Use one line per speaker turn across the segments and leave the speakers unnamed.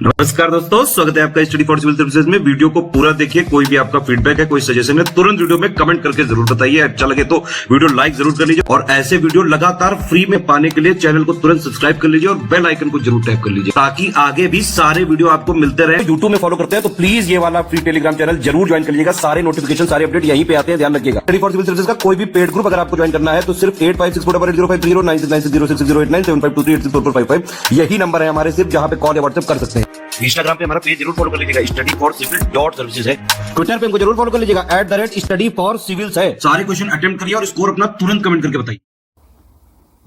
नमस्कार दोस्तों, स्वागत है आपका स्टडी फॉर सिविल सर्विसेज में। वीडियो को पूरा देखिए। कोई भी आपका फीडबैक है, कोई सजेशन है, तुरंत वीडियो में कमेंट करके जरूर बताइए। अच्छा लगे तो वीडियो लाइक जरूर कर लीजिए और ऐसे वीडियो लगातार फ्री में पाने के लिए चैनल को तुरंत सब्सक्राइब कर लीजिए और बेल आइकन को जरूर टैप कर लीजिए ताकि आगे भी सारे वीडियो आपको मिलते रहे। यूट्यूब में फॉलो करते हैं तो प्लीज ये वाला फ्री टेलीग्राम चैनल जरूर ज्वाइन कर लीजिएगा। सारे नोटिफिकेशन, सारे अपडेट यहीं पे आते हैं, ध्यान रखिएगा। स्टडी फॉर सिविल सर्विसेज का कोई भी पेड ग्रुप अगर आपको ज्वाइन करना है तो सिर्फ 856480560660897523864455 यही नंबर है हमारे, सिर्फ जहां पे कॉल या व्हाट्सएप कर सकते हैं। इंस्टाग्राम पे हमारा पेज जरूर फॉलो कर लीजिएगा, studyforcivil.services है। ट्विटर पे हमको जरूर फॉलो कर लीजिएगा, @studyforcivils है। सारे क्वेश्चन अटेम्प्ट करिए और स्कोर अपना तुरंत कमेंट करके बताइए।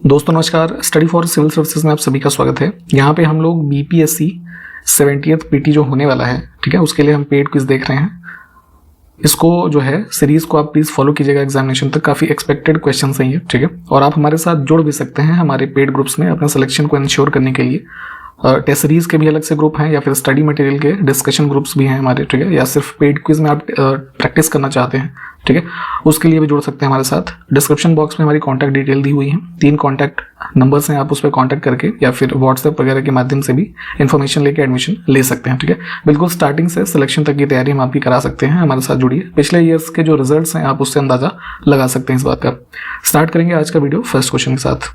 दोस्तों नमस्कार, स्टडी फॉर सिविल सर्विसेज में आप सभी का स्वागत है। यहाँ पे हम लोग बीपीएससी 70th पीटी जो होने वाला है, ठीक है, उसके लिए हम पेड क्विज देख रहे हैं। इसको जो है सीरीज को आप प्लीज फॉलो कीजिएगा एग्जामिनेशन तक। काफी एक्सपेक्टेड क्वेश्चन हैं ये, ठीक है, और आप हमारे साथ जुड़ भी सकते हैं हमारे पेड ग्रुप्स में अपने सिलेक्शन को इंश्योर करने के लिए। टेस्ट सीरीज के भी अलग से ग्रुप हैं या फिर स्टडी मटेरियल के डिस्कशन ग्रुप्स भी हैं हमारे, ठीक है, या सिर्फ पेड क्विज में आप प्रैक्टिस करना चाहते हैं, ठीक है, उसके लिए भी जुड़ सकते हैं हमारे साथ। डिस्क्रिप्शन बॉक्स में हमारी कॉन्टैक्ट डिटेल दी हुई है, 3 कॉन्टैक्ट नंबर्स हैं, आप उस पर कॉन्टैक्ट करके या फिर व्हाट्सएप वगैरह के माध्यम से भी इन्फॉर्मेशन लेके एडमिशन ले सकते हैं, ठीक है। बिल्कुल स्टार्टिंग से सिलेक्शन तक की तैयारी हम आपकी करा सकते हैं, हमारे साथ जुड़िए। पिछले ईयर्स के जो रिजल्ट्स हैं आप उससे अंदाजा लगा सकते हैं इस बात का। स्टार्ट करेंगे आज का वीडियो फर्स्ट क्वेश्चन के साथ।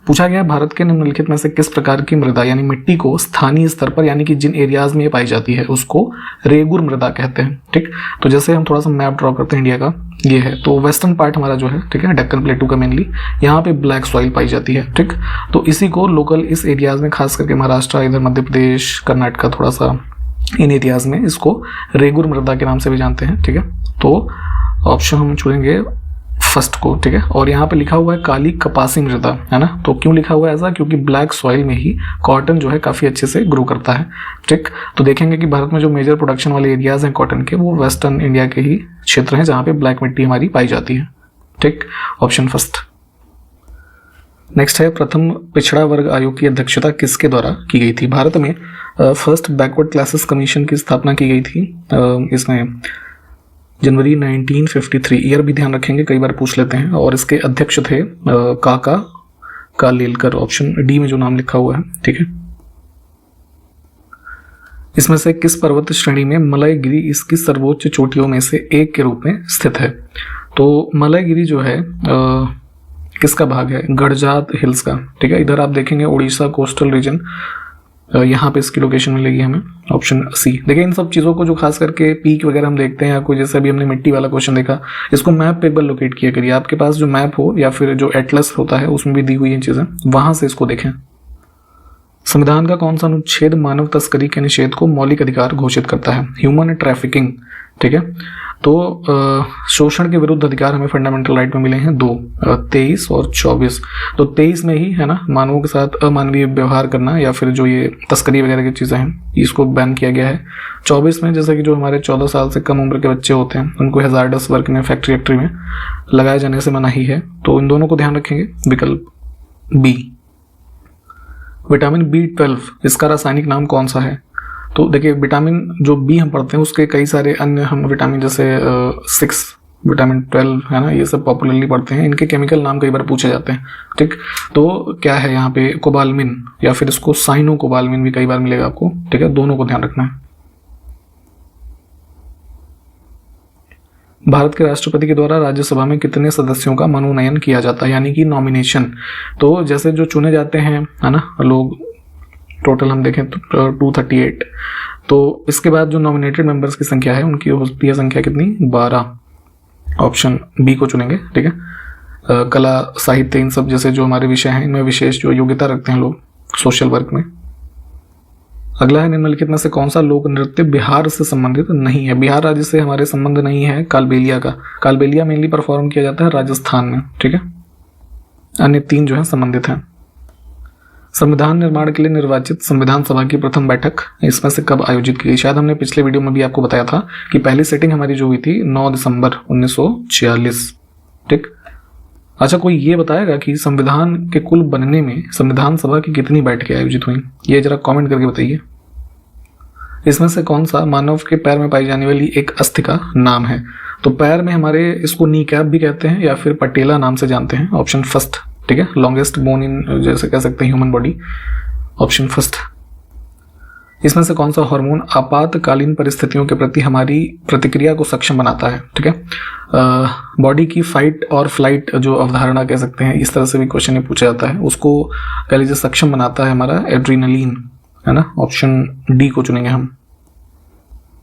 पूछा गया, भारत के निम्नलिखित में से किस प्रकार की मृदा यानी मिट्टी को स्थानीय स्तर पर यानी कि जिन एरियाज में ये पाई जाती है उसको रेगुर मृदा कहते हैं, ठीक। तो जैसे हम थोड़ा सा मैप ड्रॉ करते हैं इंडिया का, ये है तो वेस्टर्न पार्ट हमारा जो है, ठीक है, डेक्कन प्लेटू का मेनली यहाँ पे ब्लैक सॉइल पाई जाती है, ठीक। तो इसी को लोकल इस एरियाज में खास करके महाराष्ट्र, इधर मध्य प्रदेश, कर्नाटक, थोड़ा सा इन एरियाज में इसको रेगुर मृदा के नाम से भी जानते हैं, ठीक है। तो ऑप्शन हम चुनेंगे फर्स्ट को, ठीक है। और यहाँ पे लिखा हुआ है काली कपासी मृदा, है ना। तो क्यों लिखा हुआ है ऐसा? क्योंकि ब्लैक सॉइल में ही कॉटन जो है काफी अच्छे से ग्रो करता है, ठीक। तो देखेंगे कि भारत में जो मेजर प्रोडक्शन वाले एरियाज हैं कॉटन के, वो वेस्टर्न इंडिया के ही क्षेत्र हैं जहाँ पे ब्लैक मिट्टी हमारी पाई जाती है, ठीक। Option first. नेक्स्ट है, प्रथम पिछड़ा वर्ग आयोग की अध्यक्षता किसके द्वारा की गई थी? भारत में फर्स्ट बैकवर्ड क्लासेस कमीशन की स्थापना की गई थी। इसमें जनवरी 1953, ईयर भी ध्यान रखेंगे, कई बार पूछ लेते हैं। और इसके अध्यक्ष थे काका कालेलकर, ऑप्शन डी में जो नाम लिखा हुआ है, ठीक है। इसमें से किस पर्वत श्रेणी में मलयगिरी इसकी सर्वोच्च चोटियों में से एक के रूप में स्थित है? तो मलयगिरी जो है किसका भाग है? गढ़जात हिल्स का, ठीक है। इधर आप देखेंगे उड़ीसा कोस्टल रीजन, यहाँ पे इसकी लोकेशन मिलेगी हमें, ऑप्शन सी। देखिए इन सब चीज़ों को जो खास करके पीक वगैरह हम देखते हैं, या कोई जैसे अभी हमने मिट्टी वाला क्वेश्चन देखा, इसको मैप पे एक बार लोकेट किया करिए। आपके पास जो मैप हो या फिर जो एटलस होता है उसमें भी दी हुई इन चीज़ें, वहाँ से इसको देखें। संविधान का कौन सा अनुच्छेद मानव तस्करी के निषेध को मौलिक अधिकार घोषित करता है? ह्यूमन ट्रैफिकिंग, ठीक है। तो शोषण के विरुद्ध अधिकार हमें फंडामेंटल राइट में मिले हैं 2, 23 और 24। तो 23 में ही है ना, मानवों के साथ अमानवीय व्यवहार करना या फिर जो ये तस्करी वगैरह की चीज़ें हैं इसको बैन किया गया है। 24 में जैसे कि जो हमारे 14 साल से कम उम्र के बच्चे होते हैं उनको हैजार्डस वर्क में फैक्ट्री में लगाए जाने से मनाही है। तो इन दोनों को ध्यान रखेंगे। विकल्प बी। विटामिन B12 इसका रासायनिक नाम कौन सा है? तो देखिए विटामिन जो बी हम पढ़ते हैं उसके कई सारे अन्य हम विटामिन जैसे 6, विटामिन 12 है ना, ये सब पॉपुलरली पढ़ते हैं। इनके केमिकल नाम कई बार पूछे जाते हैं, ठीक। तो क्या है यहाँ पे? कोबालमिन या फिर इसको साइनो कोबालमिन भी कई बार मिलेगा आपको, ठीक है। दोनों को ध्यान रखना है। भारत के राष्ट्रपति के द्वारा राज्यसभा में कितने सदस्यों का मनोनयन किया जाता है, यानी कि नॉमिनेशन? तो जैसे जो चुने जाते हैं, है ना, लोग टोटल हम देखें तो 238। तो इसके बाद जो नॉमिनेटेड मेंबर्स की संख्या है उनकी होती है संख्या कितनी? 12। ऑप्शन बी को चुनेंगे, ठीक है। कला, साहित्य, इन सब जैसे जो हमारे विषय हैं इनमें विशेष जो योग्यता रखते हैं लोग सोशल वर्क में। अगला है, निम्नलिखित में से कौन सा लोक नृत्य बिहार से संबंधित नहीं है? बिहार राज्य से हमारे संबंध नहीं है कालबेलिया का। कालबेलिया मेनली परफॉर्म किया जाता है राजस्थान में, ठीक है। अन्य 3 जो है संबंधित हैं। संविधान निर्माण के लिए निर्वाचित संविधान सभा की प्रथम बैठक इसमें से कब आयोजित की गई? शायद हमने पिछले वीडियो में भी आपको बताया था कि पहली सेटिंग हमारी जो हुई थी 9 दिसंबर 1946, ठीक। अच्छा, कोई ये बताएगा कि संविधान के कुल बनने में संविधान सभा की कितनी बैठकें आयोजित हुई? ये जरा कमेंट करके बताइए। इसमें से कौन सा मानव के पैर में पाई जाने वाली एक अस्थि का नाम है? तो पैर में हमारे इसको नी कैप भी कहते हैं या फिर पटेला नाम से जानते हैं, ऑप्शन फर्स्ट, ठीक है। लॉन्गेस्ट बोन इन जैसे कह सकते हैं ह्यूमन बॉडी, ऑप्शन फर्स्ट। इसमें से कौन सा हार्मोन आपातकालीन परिस्थितियों के प्रति हमारी प्रतिक्रिया को सक्षम बनाता है? ठीक है, बॉडी की फाइट और फ्लाइट जो अवधारणा कह सकते हैं, इस तरह से भी क्वेश्चन ये पूछा जाता है, उसको कह लीजिए सक्षम बनाता है हमारा एड्रीनलिन, है ना। ऑप्शन डी को चुनेंगे हम।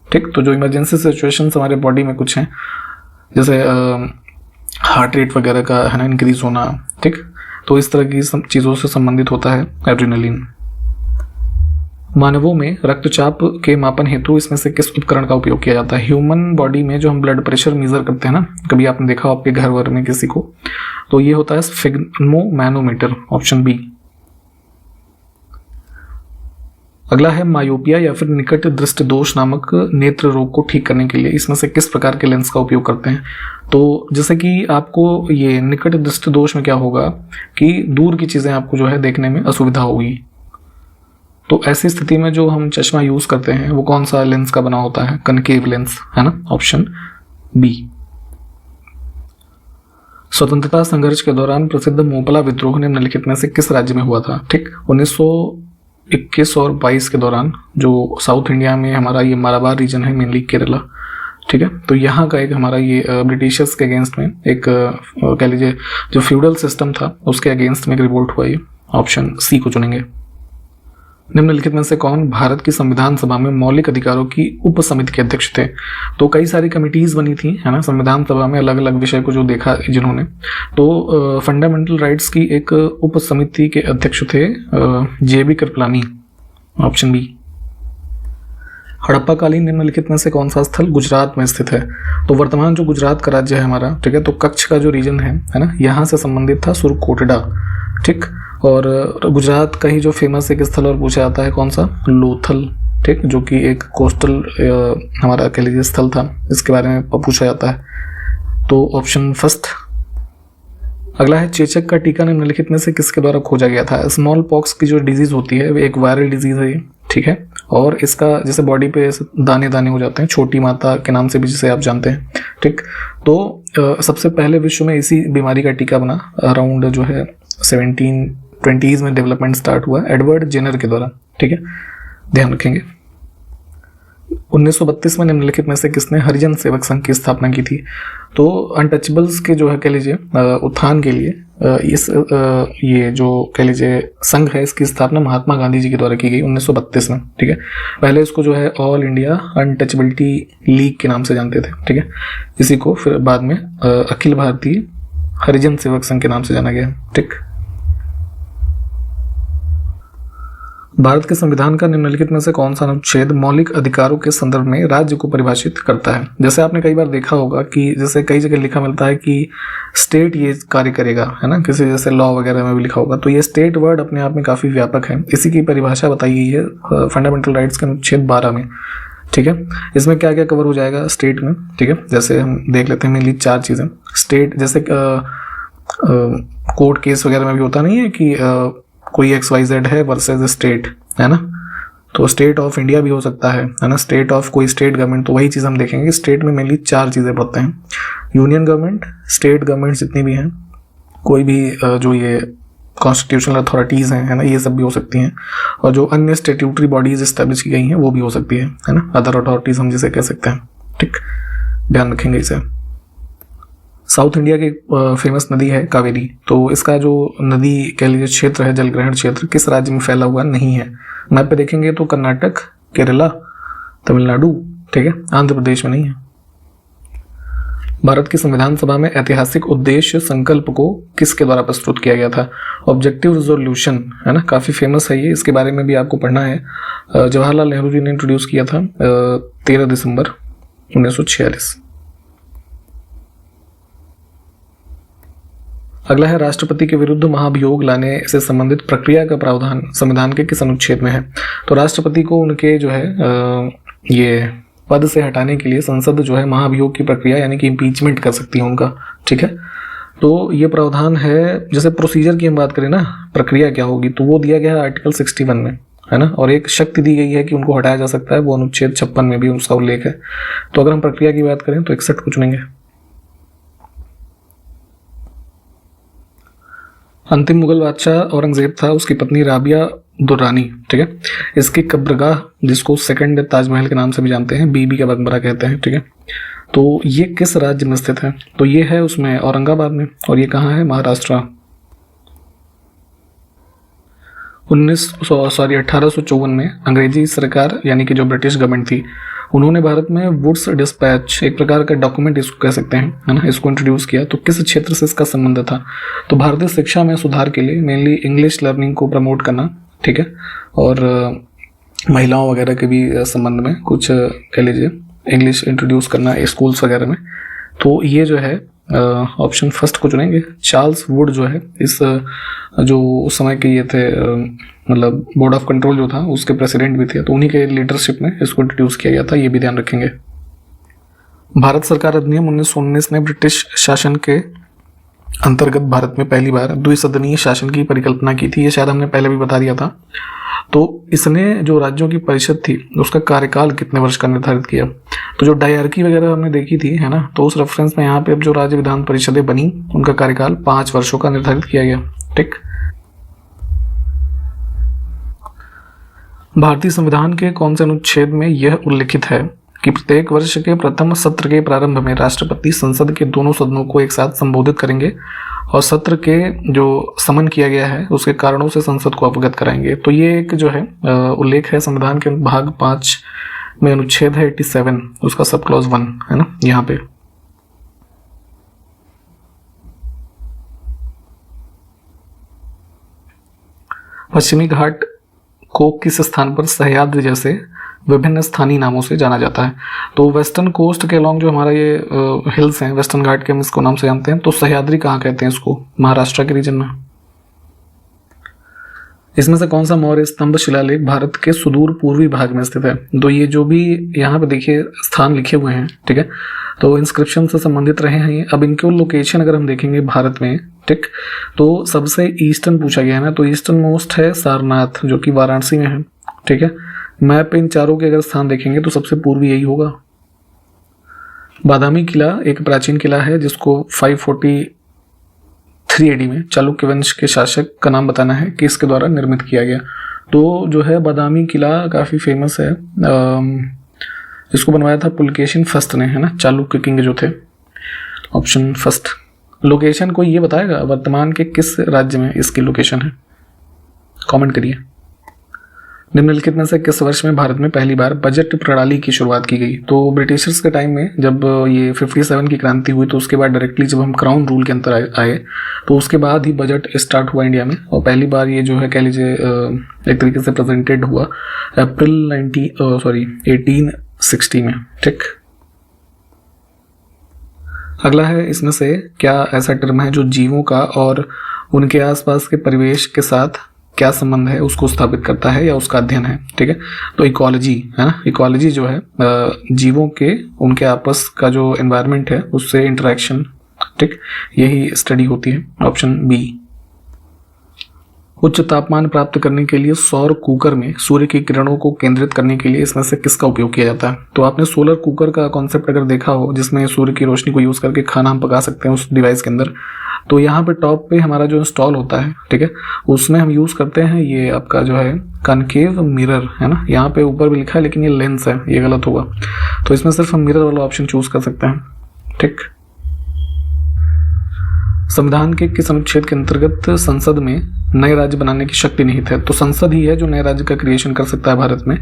ठीक, तो जो इमरजेंसी सिचुएशंस हमारे बॉडी में कुछ हैं, जैसे हार्ट रेट वगैरह का, है ना, इंक्रीज होना, ठीक, तो इस तरह की चीज़ों से संबंधित होता है एड्रीनलिन। मानवों में रक्तचाप के मापन हेतु इसमें से किस उपकरण का उपयोग किया जाता है? ह्यूमन बॉडी में जो हम ब्लड प्रेशर मेजर करते हैं ना, कभी आपने देखा हो आपके घर वर में किसी को, तो ये होता है स्फिग्मोमैनोमीटर, ऑप्शन बी। अगला है मायोपिया या फिर निकट दृष्टि दोष नामक नेत्र रोग को ठीक करने के लिए इसमें से किस प्रकार के लेंस का उपयोग करते हैं? तो जैसे कि आपको ये निकट दृष्टि दोष में क्या होगा कि दूर की चीज़ें आपको जो है देखने में असुविधा होगी, तो ऐसी स्थिति में जो हम चश्मा यूज करते हैं वो कौन सा लेंस का बना होता है? कनकेव लेंस, है ना, ऑप्शन बी। स्वतंत्रता संघर्ष के दौरान प्रसिद्ध मोपला विद्रोह निम्नलिखित में से किस राज्य में हुआ था? ठीक, 1921 और 22 के दौरान, जो साउथ इंडिया में हमारा ये मालाबार रीजन है, मेनली केरला, ठीक है, तो यहाँ का एक हमारा ये ब्रिटिशर्स के अगेंस्ट में एक कह लीजिए जो फ्यूडल सिस्टम था उसके अगेंस्ट में एक रिवोल्ट हुआ। ये ऑप्शन सी को चुनेंगे। निम्नलिखित में से कौन भारत की संविधान सभा में मौलिक अधिकारों की उप समिति के अध्यक्ष थे? तो कई सारी कमिटीज बनी थी, है ना, संविधान सभा में अलग अलग विषय को जो देखा जिन्होंने, तो फंडामेंटल राइट्स की एक उप समिति के अध्यक्ष थे JB कृपलानी, ऑप्शन बी। हड़प्पाकालीन निम्नलिखित में से कौन सा स्थल गुजरात में स्थित है? तो वर्तमान जो गुजरात का राज्य है हमारा, ठीक है, तो कच्छ का जो रीजन है ना, यहाँ से संबंधित था सुरकोटडा, ठीक, और गुजरात का ही जो फेमस एक स्थल और पूछा जाता है कौन सा? लोथल, ठीक, जो कि एक कोस्टल हमारा कह लीजिए स्थल था, इसके बारे में पूछा जाता है, तो ऑप्शन फर्स्ट। अगला है चेचक का टीका निम्नलिखित में से किसके द्वारा खोजा गया था? स्मॉल पॉक्स की जो डिजीज होती है वो एक वायरल डिजीज है, ठीक है, और इसका जैसे बॉडी पे दाने दाने हो जाते हैं, छोटी माता के नाम से भी जिसे आप जानते हैं, ठीक, तो सबसे पहले विश्व में इसी बीमारी का टीका बना अराउंड जो है 1720s में डेवलपमेंट स्टार्ट हुआ एडवर्ड जेनर के द्वारा, ठीक है, ध्यान रखेंगे। 1932 में निम्नलिखित में से किसने हरिजन सेवक संघ की स्थापना की थी? तो अनटचेबल्स के जो है कह लीजिए उत्थान के लिए इस ये जो कह लीजिए संघ है, इसकी स्थापना महात्मा गांधी जी के द्वारा की गई 1932 में, ठीक है। पहले इसको जो है ऑल इंडिया अनटचेबिलिटी लीग के नाम से जानते थे, ठीक है, इसी को फिर बाद में अखिल भारतीय हरिजन सेवक संघ के नाम से जाना गया, ठीक। भारत के संविधान का निम्नलिखित में से कौन सा अनुच्छेद मौलिक अधिकारों के संदर्भ में राज्य को परिभाषित करता है? जैसे आपने कई बार देखा होगा कि जैसे कई जगह लिखा मिलता है कि स्टेट ये कार्य करेगा, है ना, किसी जैसे लॉ वगैरह में भी लिखा होगा, तो ये स्टेट वर्ड अपने आप में काफी व्यापक है। इसी की परिभाषा बताई गई है फंडामेंटल राइट्स के अनुच्छेद 12 में, ठीक है। इसमें क्या क्या कवर हो जाएगा स्टेट में, ठीक है, जैसे हम देख लेते हैं मेनली 4 चीजें। स्टेट जैसे कोर्ट केस वगैरह में भी होता नहीं है कि कोई XYZ है वर्सेस स्टेट, है ना, तो स्टेट ऑफ इंडिया भी हो सकता है ना, स्टेट ऑफ कोई स्टेट गवर्नमेंट, तो वही चीज़ हम देखेंगे। स्टेट में मेनली 4 चीज़ें पढ़ते हैं, यूनियन गवर्नमेंट, स्टेट गवर्नमेंट जितनी भी हैं, कोई भी जो ये कॉन्स्टिट्यूशनल अथॉरिटीज़ हैं, है ना, ये सब भी हो सकती हैं, और जो अन्य स्टेट्यूटरी बॉडीज इस्टेब्लिश की गई हैं वो भी हो सकती है ना, अदर अथॉरिटीज़ हम जिसे कह सकते हैं, ठीक, ध्यान रखेंगे इसे। साउथ इंडिया की फेमस नदी है कावेरी, तो इसका जो नदी कह लीजिए क्षेत्र है, जलग्रहण क्षेत्र, किस राज्य में फैला हुआ नहीं है? मैप पे देखेंगे तो कर्नाटक, केरला, तमिलनाडु, ठीक है, आंध्र प्रदेश में नहीं है। भारत की संविधान सभा में ऐतिहासिक उद्देश्य संकल्प को किसके द्वारा प्रस्तुत किया गया था? ऑब्जेक्टिव रिजोल्यूशन, है ना, काफी फेमस है ये, इसके बारे में भी आपको पढ़ना है। जवाहरलाल नेहरू जी ने इंट्रोड्यूस किया था 13 दिसंबर 1946। अगला है राष्ट्रपति के विरुद्ध महाभियोग लाने से संबंधित प्रक्रिया का प्रावधान संविधान के किस अनुच्छेद में है? तो राष्ट्रपति को उनके जो है ये पद से हटाने के लिए संसद जो है महाभियोग की प्रक्रिया यानी कि इम्पीचमेंट कर सकती है उनका, ठीक है। तो ये प्रावधान है, जैसे प्रोसीजर की हम बात करें ना, प्रक्रिया क्या होगी, तो वो दिया गया है आर्टिकल 61 में, है ना, और एक शक्ति दी गई है कि उनको हटाया जा सकता है, वो अनुच्छेद 56 में भी उसका उल्लेख है। तो अगर हम प्रक्रिया की बात करें तो 61 को चुनेंगे। अंतिम मुगल बादशाह औरंगजेब था, उसकी पत्नी राबिया दुर्रानी, ठीक है। इसकी कब्रगाह, जिसको सेकंड ताजमहल के नाम से भी जानते हैं, बीबी का मकबरा कहते हैं, ठीक है। तो ये किस राज्य में स्थित है? तो ये है उसमें औरंगाबाद में। और ये कहाँ है? महाराष्ट्र। 1854 में अंग्रेजी सरकार यानी कि जो ब्रिटिश गवर्नमेंट थी, उन्होंने भारत में वुड्स डिस्पैच, एक प्रकार का डॉक्यूमेंट इसको कह सकते हैं, है ना, इसको इंट्रोड्यूस किया। तो किस क्षेत्र से इसका संबंध था? तो भारतीय शिक्षा में सुधार के लिए, मेनली इंग्लिश लर्निंग को प्रमोट करना, ठीक है, और महिलाओं वगैरह के भी संबंध में कुछ कह लीजिए इंग्लिश इंट्रोड्यूस करना स्कूल्स वगैरह में। तो ये जो है ऑप्शन फर्स्ट को चुनेंगे। चार्ल्स वुड जो है इस जो उस समय के ये थे मतलब बोर्ड ऑफ कंट्रोल जो था उसके प्रेसिडेंट भी थे, तो उन्हीं के लीडरशिप में इसको इंट्रोड्यूस किया गया था, ये भी ध्यान रखेंगे। भारत सरकार अधिनियम 1919 ने ब्रिटिश शासन के अंतर्गत भारत में पहली बार द्विसदनीय शासन की परिकल्पना की थी। ये शायद हमने पहले भी बता दिया था। तो इसने जो राज्यों की परिषद थी उसका कार्यकाल कितने वर्ष का निर्धारित किया? तो जो डायरकी वगैरह हमने देखी थी, है ना, तो उस रेफरेंस में यहाँ पे अब जो राज्य विधान परिषदें बनी उनका कार्यकाल 5 वर्षों का निर्धारित किया गया, ठीक। भारतीय संविधान के कौन से अनुच्छेद में यह उल्लिखित है कि प्रत्येक वर्ष के प्रथम सत्र के प्रारंभ में राष्ट्रपति संसद के दोनों सदनों को एक साथ संबोधित करेंगे और सत्र के जो समन किया गया है उसके कारणों से संसद को अवगत कराएंगे? तो ये एक जो है उल्लेख है संविधान के भाग 5 में, अनुच्छेद है 87, उसका सब क्लॉज 1, है ना, यहाँ पे। पश्चिमी घाट को किस स्थान पर सह्याद्री जैसे विभिन्न स्थानीय नामों से जाना जाता है? तो वेस्टर्न कोस्ट के अलॉन्ग जो हमारा ये हिल्स हैं, वेस्टर्न घाट के हम इसको नाम से जानते हैं। तो सह्याद्री कहाँ कहते हैं इसको? महाराष्ट्र के रीजन में। इसमें से कौन सा मौर्य स्तंभ शिलालेख भारत के सुदूर पूर्वी भाग में स्थित है? तो ये जो भी यहाँ पे देखिए स्थान लिखे हुए हैं, ठीक है, तो इंस्क्रिप्शन से संबंधित रहे हैं। अब इनके लोकेशन अगर हम देखेंगे भारत में, ठीक, तो सबसे ईस्टर्न पूछा गया है ना, तो ईस्टर्न मोस्ट है सारनाथ जो कि वाराणसी में है, ठीक है। मैप पे इन चारों के अगर स्थान देखेंगे तो सबसे पूर्वी यही होगा। बादामी किला एक प्राचीन किला है जिसको 543 AD में चालुक्य वंश के शासक का नाम बताना है कि इसके द्वारा निर्मित किया गया। तो जो है बादामी किला काफ़ी फेमस है, इसको बनवाया था पुलकेशिन फर्स्ट ने, है ना, चालुक्य किंग जो थे। Option first. लोकेशन कोई ये बताएगा वर्तमान के किस राज्य में इसकी लोकेशन है? कमेंट करिए। निम्नलिखित में से किस वर्ष में भारत में पहली बार बजट प्रणाली की शुरुआत की गई? तो ब्रिटिशर्स के टाइम में जब ये 57 की क्रांति हुई तो उसके बाद डायरेक्टली जब हम क्राउन रूल के अंदर आए तो उसके बाद ही बजट स्टार्ट हुआ इंडिया में। और पहली बार ये जो है कह लीजिए एक तरीके से प्रेजेंटेड हुआ अप्रैल 1860 में, ठीक। अगला है इसमें से क्या ऐसा टर्म है जो जीवों का और उनके आसपास के परिवेश के साथ क्या संबंध है उसको स्थापित करता है या उसका अध्ययन है, ठीक है। तो इकोलॉजी, है ना, इकोलॉजी जो है जीवों के उनके आपस का जो एनवायरनमेंट है उससे इंटरेक्शन, ठीक, यही स्टडी होती है। Option B. उच्च तापमान प्राप्त करने के लिए सौर कुकर में सूर्य की किरणों को केंद्रित करने के लिए इसमें से किसका उपयोग किया जाता है? तो आपने सोलर कुकर का कॉन्सेप्ट अगर देखा हो जिसमें सूर्य की रोशनी को यूज करके खाना हम पका सकते हैं उस डिवाइस के अंदर, तो यहाँ पे टॉप पे हमारा जो इंस्टॉल होता है, ठीक है, उसमें हम यूज करते हैं ये आपका जो है कनकेव मिरर, है ना। यहाँ पे ऊपर भी लिखा है लेकिन ये लेंस है, ये गलत होगा। तो इसमें सिर्फ हम मिरर वाला ऑप्शन चूज कर सकते हैं, ठीक। संविधान के किस अनुच्छेद के अंतर्गत संसद में नए राज्य बनाने की शक्ति निहित है? तो संसद ही है जो नए राज्य का क्रिएशन कर सकता है भारत में।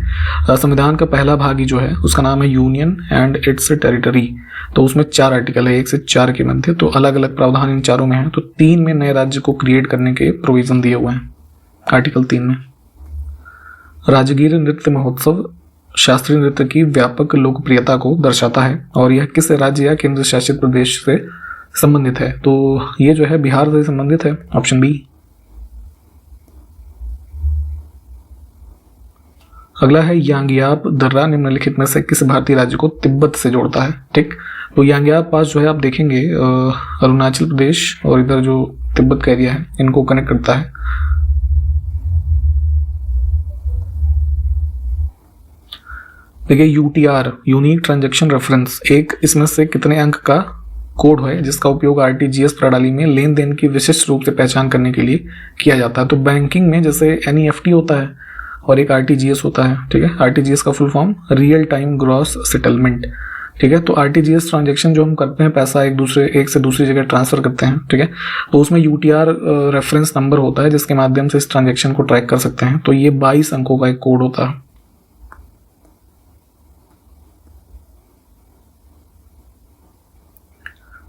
संविधान का पहला भाग ही जो है उसका नाम है यूनियन एंड इट्स टेरिटरी। तो उसमें 4 आर्टिकल है, 1 से 4 के मध्य, तो अलग अलग प्रावधान इन चारों में है। तो 3 में नए राज्य को क्रिएट करने के प्रोविजन दिए हुए हैं आर्टिकल 3 में। राजगीर नृत्य महोत्सव शास्त्रीय नृत्य की व्यापक लोकप्रियता को दर्शाता है और यह किस राज्य या केंद्र शासित प्रदेश से संबंधित है? तो ये जो है बिहार से संबंधित है। Option B. अगला है यांग्याप दर्रा निम्नलिखित में से किस भारतीय राज्य को तिब्बत से जोड़ता है, ठीक। तो यांग्याप पास जो है आप देखेंगे अरुणाचल प्रदेश और इधर जो तिब्बत का एरिया है इनको कनेक्ट करता है। देखिए यूटीआर यूनिक ट्रांजैक्शन रेफरेंस एक इसमें से कितने अंक का कोड है जिसका उपयोग आरटीजीएस प्रणाली में लेन देन की विशिष्ट रूप से पहचान करने के लिए किया जाता है। तो बैंकिंग में जैसे एनईएफटी होता है और एक आरटीजीएस होता है, ठीक है। आरटीजीएस का full form real time gross settlement, ठीक है। तो आरटीजीएस ट्रांजैक्शन जो हम करते हैं, पैसा एक से दूसरी जगह ट्रांसफर करते हैं, ठीक है, तो उसमें यूटीआर रेफरेंस नंबर होता है जिसके माध्यम से इस ट्रांजैक्शन को ट्रैक कर सकते हैं। तो ये 22 अंकों का एक कोड होता है।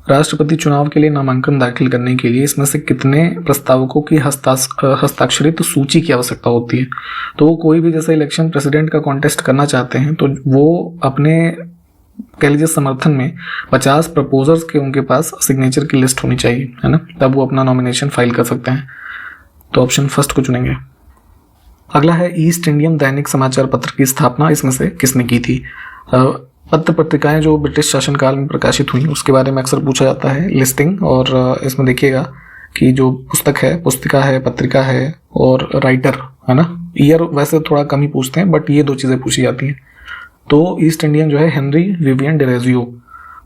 राष्ट्रपति चुनाव के लिए नामांकन दाखिल करने के लिए इसमें से कितने प्रस्तावकों की हस्ताक्षरित सूची की आवश्यकता होती है? तो कोई भी जैसे इलेक्शन प्रेसिडेंट का कॉन्टेस्ट करना चाहते हैं तो वो अपने कह लीजिए समर्थन में 50 प्रपोजर्स के उनके पास सिग्नेचर की लिस्ट होनी चाहिए, है ना, तब वो अपना नॉमिनेशन फाइल कर सकते हैं। तो ऑप्शन फर्स्ट को चुनेंगे। अगला है ईस्ट इंडियन दैनिक समाचार पत्र की स्थापना इसमें से किसने की थी? पत्र पत्रिकाएं जो ब्रिटिश शासनकाल में प्रकाशित हुई उसके बारे में अक्सर पूछा जाता है लिस्टिंग, और इसमें देखिएगा कि जो पुस्तिका है, पत्रिका है और राइटर, है ना। ईयर वैसे थोड़ा कम ही पूछते हैं बट ये दो चीज़ें पूछी जाती हैं। तो ईस्ट इंडियन जो है हेनरी विवियन डिरेजियो,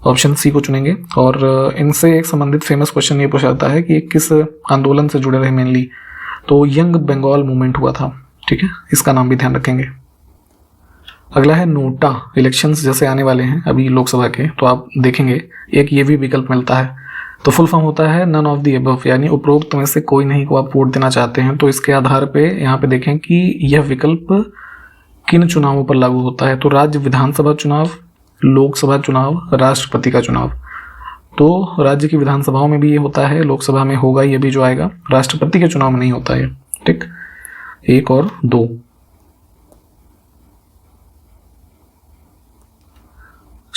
ऑप्शन सी को चुनेंगे। और इनसे एक संबंधित फेमस क्वेश्चन ये पूछा जाता है कि किस आंदोलन से जुड़े रहे मेनली? तो यंग बंगाल मूवमेंट हुआ था, ठीक है, इसका नाम भी ध्यान रखेंगे। अगला है नोटा। इलेक्शंस जैसे आने वाले हैं अभी लोकसभा के, तो आप देखेंगे एक ये भी विकल्प मिलता है। तो फुल फॉर्म होता है नन ऑफ द अबव, यानी उपरोक्त में से कोई नहीं को आप वोट देना चाहते हैं। तो इसके आधार पे यहाँ पे देखें कि यह विकल्प किन चुनावों पर लागू होता है। तो राज्य विधानसभा चुनाव, लोकसभा चुनाव, राष्ट्रपति का चुनाव। तो राज्य की विधानसभाओं में भी ये होता है, लोकसभा में होगा ये भी जो आएगा, राष्ट्रपति के चुनाव में नहीं होता है, ठीक। 1 और 2।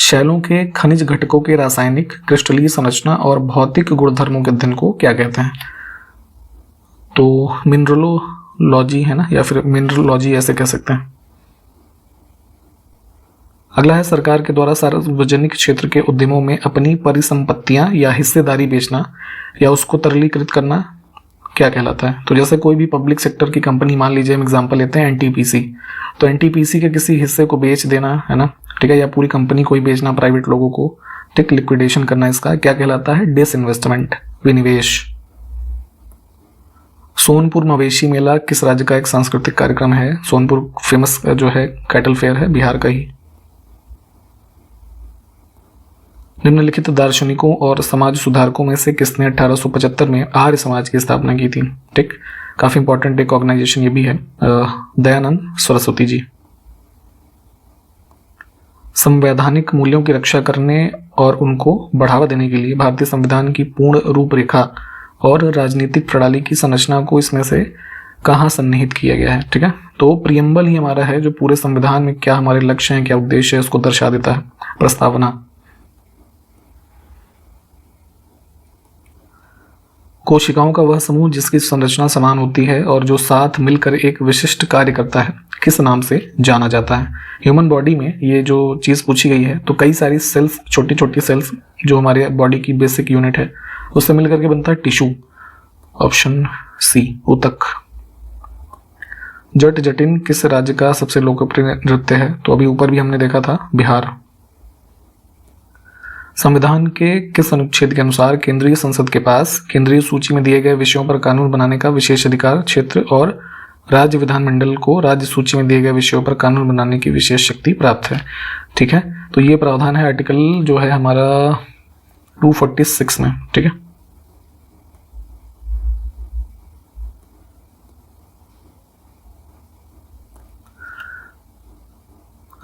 शैलों के खनिज घटकों के रासायनिक, क्रिस्टलीय संरचना और भौतिक गुणधर्मों के अध्ययन को क्या कहते हैं? तो मिनरलोलॉजी, है ना, या फिर मिनरलोलॉजी ऐसे कह सकते हैं। अगला है सरकार के द्वारा सार्वजनिक क्षेत्र के उद्यमों में अपनी परिसंपत्तियां या हिस्सेदारी बेचना या उसको तरलीकृत करना क्या कहलाता है? तो जैसे कोई भी पब्लिक सेक्टर की कंपनी, मान लीजिए हम एग्जांपल लेते हैं एनटीपीसी, तो एनटीपीसी के किसी हिस्से को बेच देना, है ना, ठीक है, या पूरी कंपनी को ही बेचना प्राइवेट लोगों को, ठीक, लिक्विडेशन करना, इसका क्या कहलाता है? डिसइन्वेस्टमेंट, विनिवेश। सोनपुर मवेशी मेला किस राज्य का एक सांस्कृतिक कार्यक्रम है? सोनपुर फेमस जो है कैटल फेयर है, बिहार का ही। निम्नलिखित दार्शनिकों और समाज सुधारकों में से किसने 1875 में आर्य समाज की स्थापना की थी? ठीक, काफी इंपॉर्टेंट एक ऑर्गेनाइजेशन ये भी है, दयानंद सरस्वती जी। संवैधानिक मूल्यों की रक्षा करने और उनको बढ़ावा देने के लिए भारतीय संविधान की पूर्ण रूपरेखा और राजनीतिक प्रणाली की संरचना को इसमें से कहाँ सन्निहित किया गया है? ठीक है, तो प्रियम्बल ही हमारा है जो पूरे संविधान में क्या हमारे लक्ष्य हैं, क्या उद्देश्य है, उसको दर्शा देता है। प्रस्तावना। कोशिकाओं का वह समूह जिसकी संरचना समान होती है और जो साथ मिलकर एक विशिष्ट कार्य करता है किस नाम से जाना जाता है? ह्यूमन बॉडी में ये जो चीज़ पूछी गई है, तो कई सारी सेल्स, छोटी छोटी सेल्स जो हमारे बॉडी की बेसिक यूनिट है, उससे मिलकर के बनता है टिश्यू। ऑप्शन सी, ऊतक। जट जटिन किस राज्य का सबसे लोकप्रिय नृत्य है? तो अभी ऊपर भी हमने देखा था, बिहार। संविधान के किस अनुच्छेद के अनुसार केंद्रीय संसद के पास केंद्रीय सूची में दिए गए विषयों पर कानून बनाने का विशेष अधिकार क्षेत्र और राज्य विधानमंडल को राज्य सूची में दिए गए विषयों पर कानून बनाने की विशेष शक्ति प्राप्त है? ठीक है, तो ये प्रावधान है आर्टिकल जो है हमारा 246 में। ठीक है,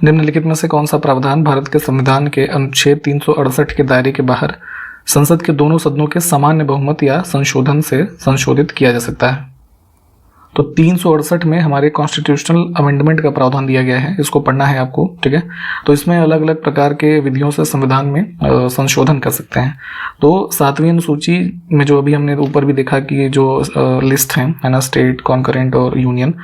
निम्नलिखित में से कौन सा प्रावधान भारत के संविधान के अनुच्छेद 368 के दायरे के बाहर संसद के दोनों सदनों के सामान्य बहुमत या संशोधन से संशोधित किया जा सकता है? तो 368 में हमारे कॉन्स्टिट्यूशनल अमेंडमेंट का प्रावधान दिया गया है, इसको पढ़ना है आपको। ठीक है, तो इसमें अलग अलग प्रकार के विधियों से संविधान में संशोधन कर सकते हैं। तो 7वीं अनुसूची में जो अभी हमने ऊपर भी देखा कि जो लिस्ट है ना, स्टेट, कॉन्करेंट और यूनियन,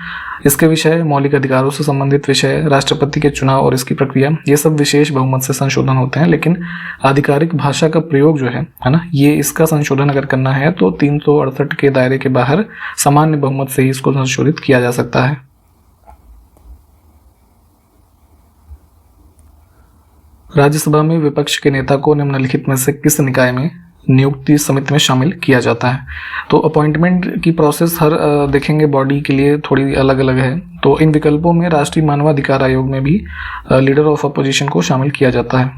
इसके विषय, मौलिक अधिकारों से संबंधित विषय, राष्ट्रपति के चुनाव और इसकी प्रक्रिया, ये सब विशेष बहुमत से संशोधन होते हैं। लेकिन आधिकारिक भाषा का प्रयोग जो है ना, ये इसका संशोधन अगर करना है तो 368 के दायरे के बाहर सामान्य बहुमत से ही इसको संशोधित किया जा सकता है। राज्यसभा में विपक्ष के नेता को निम्नलिखित में से किस निकाय में नियुक्ति समिति में शामिल किया जाता है? तो अपॉइंटमेंट की प्रोसेस हर देखेंगे बॉडी के लिए थोड़ी अलग अलग है। तो इन विकल्पों में राष्ट्रीय मानवाधिकार आयोग में भी लीडर ऑफ अपोजिशन को शामिल किया जाता है।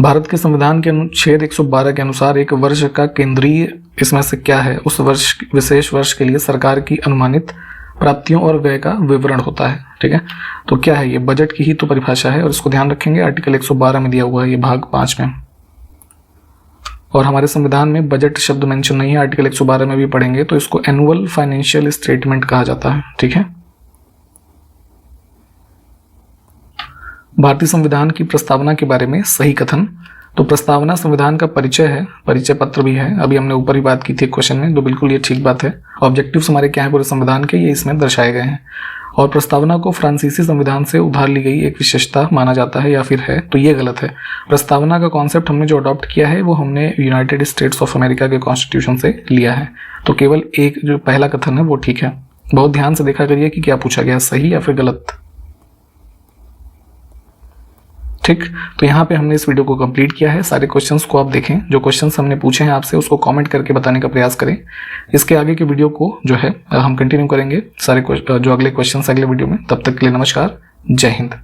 भारत के संविधान के अनुच्छेद 112 के अनुसार एक वर्ष का केंद्रीय इसमें से क्या है? उस वर्ष विशेष वर्ष के लिए सरकार की अनुमानित प्राप्तियों और व्यय का विवरण होता है। ठीक है, तो क्या है ये? बजट की ही तो परिभाषा है और इसको ध्यान रखेंगे, आर्टिकल 112 में दिया हुआ है ये भाग 5 में। और हमारे संविधान में बजट शब्द मेंशन नहीं है, आर्टिकल 112 में भी पढ़ेंगे, तो इसको एनुअल फाइनेंशियल स्टेटमेंट कहा जाता है। ठीक है, भारतीय संविधान की प्रस्तावना के बारे में सही कथन। तो प्रस्तावना संविधान का परिचय है, परिचय पत्र भी है, अभी हमने ऊपर ही बात की थी क्वेश्चन में, तो बिल्कुल ये ठीक बात है। ऑब्जेक्टिव्स हमारे क्या है पूरे संविधान के, ये इसमें दर्शाए गए हैं। और प्रस्तावना को फ्रांसीसी संविधान से उधार ली गई एक विशेषता माना जाता है या फिर है, तो ये गलत है। प्रस्तावना का कॉन्सेप्ट हमने जो अडॉप्ट किया है वो हमने यूनाइटेड स्टेट्स ऑफ अमेरिका के कॉन्स्टिट्यूशन से लिया है। तो केवल एक जो पहला कथन है वो ठीक है। बहुत ध्यान से देखा करिए कि क्या पूछा गया, सही या फिर गलत। ठीक, तो यहाँ पे हमने इस वीडियो को कंप्लीट किया है। सारे क्वेश्चंस को आप देखें, जो क्वेश्चंस हमने पूछे हैं आपसे उसको कमेंट करके बताने का प्रयास करें। इसके आगे के वीडियो को जो है हम कंटिन्यू करेंगे सारे जो अगले क्वेश्चंस अगले वीडियो में। तब तक के लिए नमस्कार, जय हिंद।